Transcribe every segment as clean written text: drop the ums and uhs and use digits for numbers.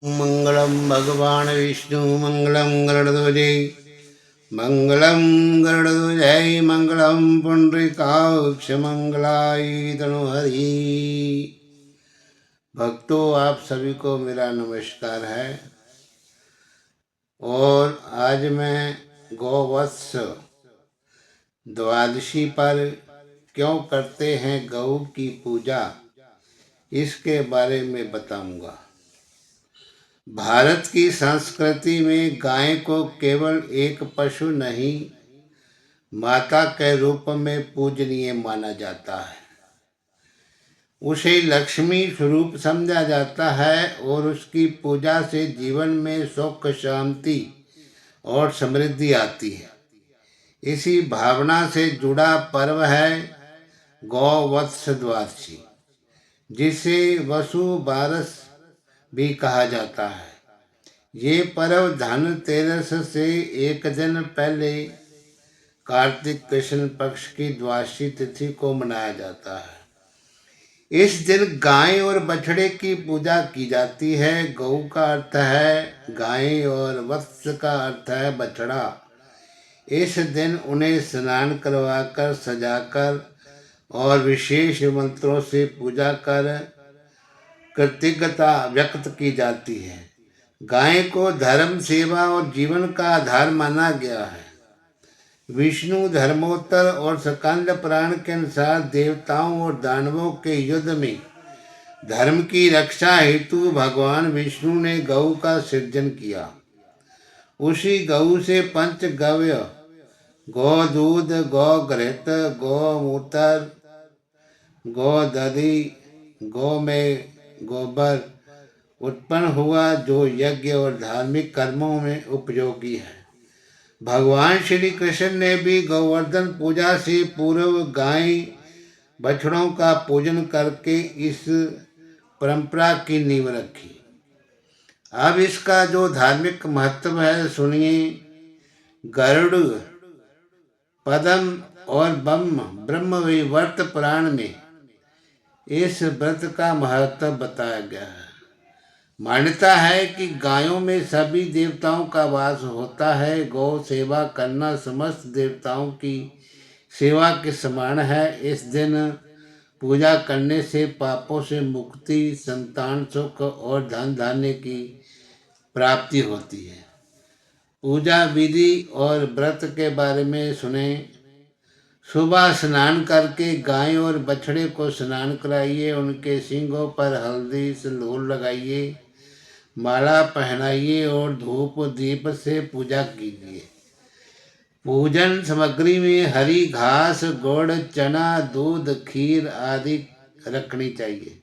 मंगलम भगवान विष्णु मंगलम गरुड़ध्वजे मंगलम गरुड़ध्वजाय मंगलम पुंडरीकाक्ष मंगलाय तनुहरि। भक्तों, आप सभी को मेरा नमस्कार है। और आज मैं गौवत्स द्वादशी पर क्यों करते हैं गौ की पूजा, इसके बारे में बताऊंगा। भारत की संस्कृति में गाय को केवल एक पशु नहीं, माता के रूप में पूजनीय माना जाता है। उसे लक्ष्मी स्वरूप समझा जाता है और उसकी पूजा से जीवन में सुख, शांति और समृद्धि आती है। इसी भावना से जुड़ा पर्व है गौवत्स द्वादशी, जिसे वसु बारस भी कहा जाता है। ये पर्व धनतेरस से एक दिन पहले कार्तिक कृष्ण पक्ष की द्वादशी तिथि को मनाया जाता है। इस दिन गाय और बछड़े की पूजा की जाती है। गौ का अर्थ है गाय और वत्स का अर्थ है बछड़ा। इस दिन उन्हें स्नान करवाकर, सजाकर और विशेष मंत्रों से पूजा कर कृतज्ञता व्यक्त की जाती है। गाय को धर्म, सेवा और जीवन का आधार माना गया है। विष्णु धर्मोत्तर और स्कंद पुराण के अनुसार देवताओं और दानवों के युद्ध में धर्म की रक्षा हेतु भगवान विष्णु ने गौ का सृजन किया। उसी गौ से पंचगव्य गौ दूध, गौ घृत, गौ मूत्र, गौ दधि, गौ में गोबर उत्पन्न हुआ, जो यज्ञ और धार्मिक कर्मों में उपयोगी है। भगवान श्री कृष्ण ने भी गोवर्धन पूजा से पूर्व गाय बछड़ों का पूजन करके इस परंपरा की नींव रखी। अब इसका जो धार्मिक महत्व है सुनिए। गरुड़, पद्म और ब्रह्मवैवर्त पुराण में इस व्रत का महत्व बताया गया है। मान्यता है कि गायों में सभी देवताओं का वास होता है। गौ सेवा करना समस्त देवताओं की सेवा के समान है। इस दिन पूजा करने से पापों से मुक्ति, संतान सुख और धन धान्य की प्राप्ति होती है। पूजा विधि और व्रत के बारे में सुने। सुबह स्नान करके गाय और बछड़े को स्नान कराइए। उनके सींगों पर हल्दी सिंदूर लगाइए, माला पहनाइए और धूप दीप से पूजा कीजिए। पूजन सामग्री में हरी घास, गुड़, चना, दूध, खीर आदि रखनी चाहिए।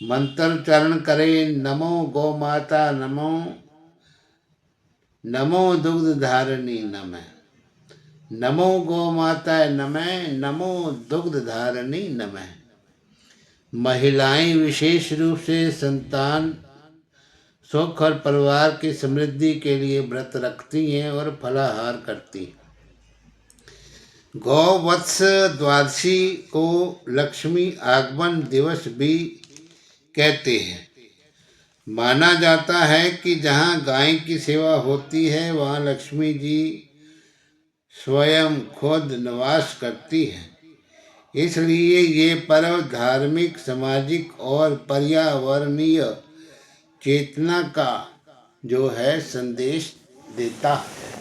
मंत्रोच्चारण करें। नमो गौ माता, नमो नमो दुग्ध धारिणी नमः, नमो गौ माता नमः, नमो दुग्ध धारिणी नमः। महिलाएं विशेष रूप से संतान सुख और परिवार की समृद्धि के लिए व्रत रखती हैं और फलाहार करती हैं। गौवत्स द्वादशी को लक्ष्मी आगमन दिवस भी कहते हैं। माना जाता है कि जहाँ गाय की सेवा होती है वहाँ लक्ष्मी जी स्वयं खुद निवास करती है। इसलिए ये पर्व धार्मिक, सामाजिक और पर्यावरणीय चेतना का जो है संदेश देता है।